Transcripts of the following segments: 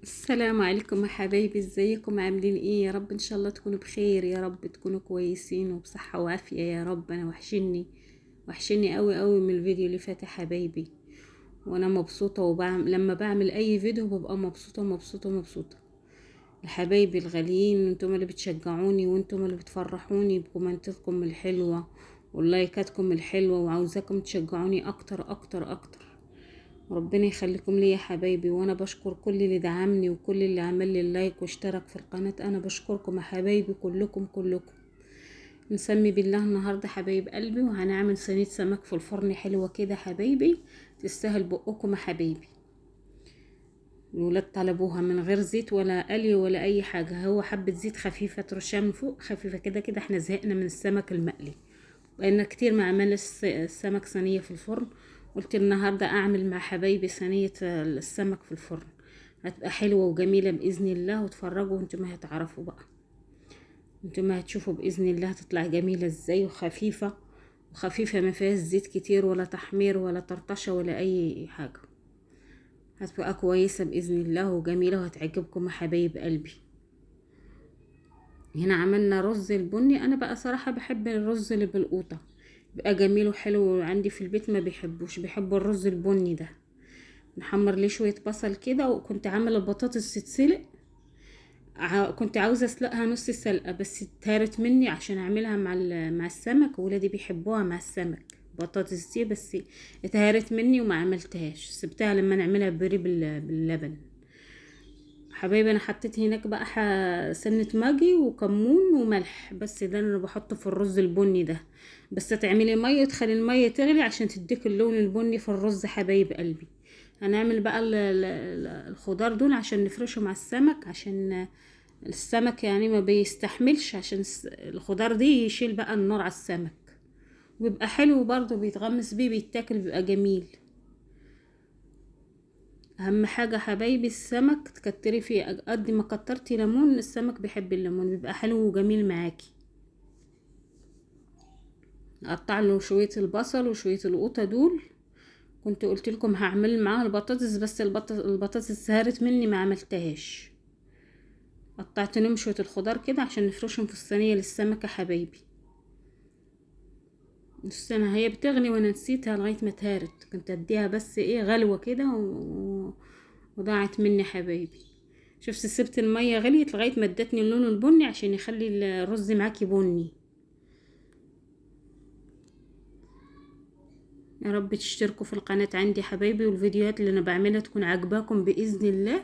السلام عليكم يا حبايبي، ازيكم عاملين ايه؟ يا رب ان شاء الله تكونوا بخير، يا رب تكونوا كويسين وبصحة وعافية يا رب. انا وحشني قوي قوي من الفيديو اللي فات يا حبايبي. وانا مبسوطة لما بعمل اي فيديو ببقى مبسوطة مبسوطة مبسوطة. لحبايبي الغاليين، انتم اللي بتشجعوني وانتم اللي بتفرحوني بكومنتاتكم الحلوة واللايكاتكم الحلوة، وعاوزاكم تشجعوني اكتر اكتر اكتر. ربنا يخليكم لي يا حبايبي، وانا بشكر كل اللي دعمني وكل اللي عمل لي اللايك واشترك في القناة. انا بشكركم يا حبايبي كلكم كلكم. نسمي بالله النهاردة حبايب قلبي، وهنعمل صينية سمك في الفرن حلوة كده حبايبي، تستاهل بقكم يا حبايبي. الولاد طلبوها من غير زيت ولا قلي ولا اي حاجة، هو حبة زيت خفيفة ترشها من فوق خفيفة كده كده. احنا زهقنا من السمك المقلي، بقينا كتير ما عمل السمك صينية في الفرن. قلت النهاردة اعمل مع حبايبي صينية السمك في الفرن، هتبقى حلوة وجميلة بإذن الله. وتفرجوا وانتم ما هتعرفوا بقى، انتم ما هتشوفوا بإذن الله هتطلع جميلة ازاي، وخفيفة وخفيفة، ما فيهاش زيت كتير ولا تحمير ولا طرطشة ولا اي حاجة. هتبقى كويسة بإذن الله وجميلة وهتعجبكم يا حبايب قلبي. هنا عملنا رز البني، انا بقى صراحة بحب الرز اللي بالقوطة، بقى جميل وحلو. عندي في البيت ما بيحبوش، بيحبوا الرز البني ده. نحمر ليه شوية بصل كده، وكنت عاملة البطاطس تتسلق. كنت عاوزة اسلقها نص سلقة، بس اتهارت مني عشان اعملها مع السمك، وولادي بيحبوها مع السمك بطاطس دي، بس اتهارت مني وما عملتهاش، سبتها لما نعملها بري باللبن. حبايبي انا حطيت هناك بقى سنة ماجي وكمون وملح، بس ده انا بحطه في الرز البني ده. بس تعملي مية، تخلي المية تغلي عشان تديك اللون البني في الرز حبايب قلبي. هنعمل بقى الخضار دول عشان نفرشه مع السمك، عشان السمك يعني ما بيستحملش، عشان الخضار دي يشيل بقى النار على السمك، وبيبقى حلو برضه، بيتغمس بيه بيتاكل بيبقى جميل. اهم حاجة حبايبي السمك تكتري فيه، قد ما كترتي ليمون السمك بيحب الليمون، بيبقى حلو وجميل معاكي. اقطع له شوية البصل وشوية القوطة دول. كنت قلت لكم هعمل معاها البطاطس، بس البطاطس سهرت مني ما عملتهاش. قطعت لهم شوية الخضار كده عشان نفرشهم في الصينية للسمكة حبايبي. السنة هي بتغلي وانا نسيتها لغاية ما اتهارت، كنت اديها بس ايه غلوة كده وضاعت مني حبايبي. شفت سبت المية غليت لغاية ما ادتني اللون البني عشان يخلي الرز معاكي بني. يا رب تشتركوا في القناة عندي حبايبي، والفيديوهات اللي انا بعملها تكون عاجباكم بإذن الله،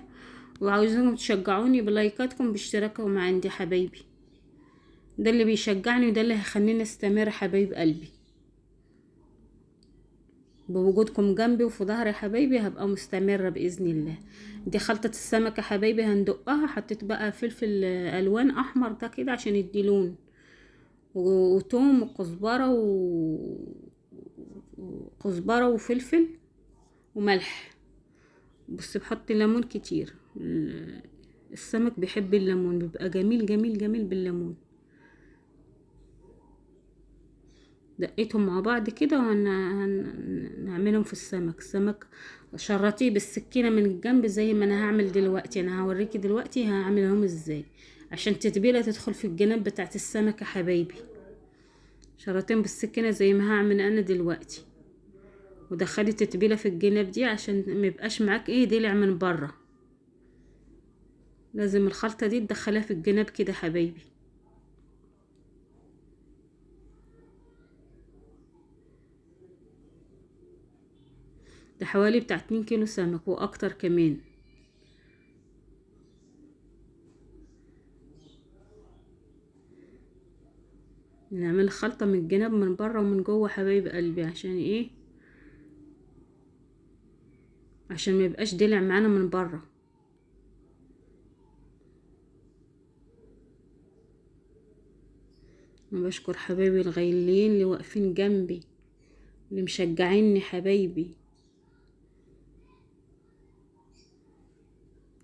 وعاوزينكم تشجعوني بلايكاتكم باشتراككم عندي حبايبي. ده اللي بيشجعني وده اللي هيخليني استمر حبايب قلبي. بوجودكم جنبي وفي ظهري حبايبي هبقى مستمرة بإذن الله. دي خلطة السمكة حبايبي هندقها، حطيت بقى فلفل ألوان أحمر ده كده عشان يدي لون، وتوم وكزبرة وكزبرة وفلفل وملح. بس بحط ليمون كتير، السمك بيحب الليمون، بيبقى جميل جميل جميل بالليمون. دقيتهم مع بعض كده وهنعملهم في السمك. شرطيه بالسكينة من الجنب زي ما انا هعمل دلوقتي، انا هوريكي دلوقتي هعملهم ازاي عشان التتبيلة تدخل في الجناب بتاعت السمك يا حبايبي. شرطين بالسكينة زي ما هعمل انا دلوقتي، ودخلي التتبيلة في الجناب دي عشان ميبقاش معاك ايه دلع من بره. لازم الخلطة دي تدخلها في الجناب كده حبايبي. ده حوالي بتاع 2 كيلو سمك واكتر كمان. نعمل خلطة من الجناب من بره ومن جوه حبايب قلبي، عشان ايه؟ عشان ما يبقاش دلع معانا من بره. انا بشكر حبايبي الغاليين اللي واقفين جنبي، اللي مشجعيني حبايبي.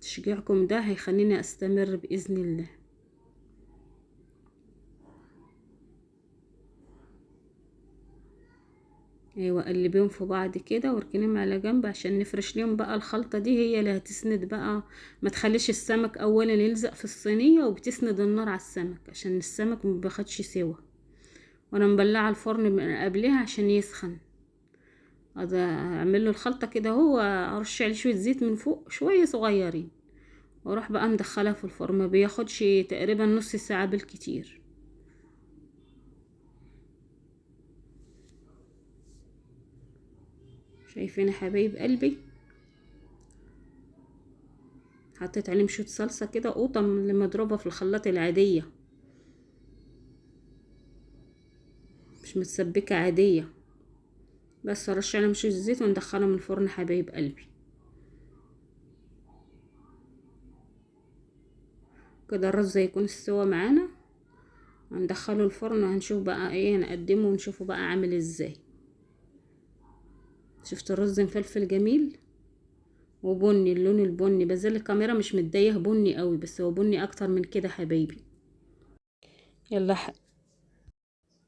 تشجيعكم ده هيخليني استمر باذن الله. ايوه، قلبيهم في بعض كده واركنيهم على جنب عشان نفرش ليهم بقى الخلطة دي، هي اللي هتسند بقى. ما تخليش السمك اولا يلزق في الصينية، وبتسند النار على السمك عشان السمك ما بياخدش سوا. وانا مبلعه الفرن من قبلها عشان يسخن. اعمل له الخلطة كده، هو ارش عليه شوية زيت من فوق شوية صغيرين، واروح بقى مدخلها في الفرن. ما بياخدش تقريبا نص ساعة بالكتير. شايفين يا حبايب قلبي؟ حطيت عليهم شوية صلصة كده، قوطة من اللي مضروبة في الخلاط العادية، مش متسبكة، عادية. بس ارش عليهم شوية زيت وندخلهم الفرن حبايب قلبي. كده الرز هيكون استوى معانا، هندخله الفرن وهنشوف بقى ايه، هنقدمه ونشوفه بقى عامل ازاي. شفت الرز مفلفل جميل وبني، اللون البني، بزل الكاميرا مش متضايق بني قوي، بس هو بني اكتر من كده حبايبي. يلا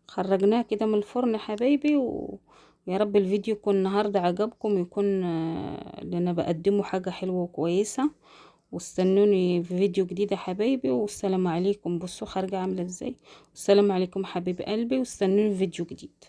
خرجناه كده من الفرن حبايبي، ويا رب الفيديو يكون النهارده عجبكم، يكون اللي انا بقدمه حاجه حلوه وكويسه. واستنوني في فيديو جديد يا حبايبي، والسلام عليكم. بصوا خارجه عامله ازاي. والسلام عليكم حبيب قلبي، واستنوني في فيديو جديد.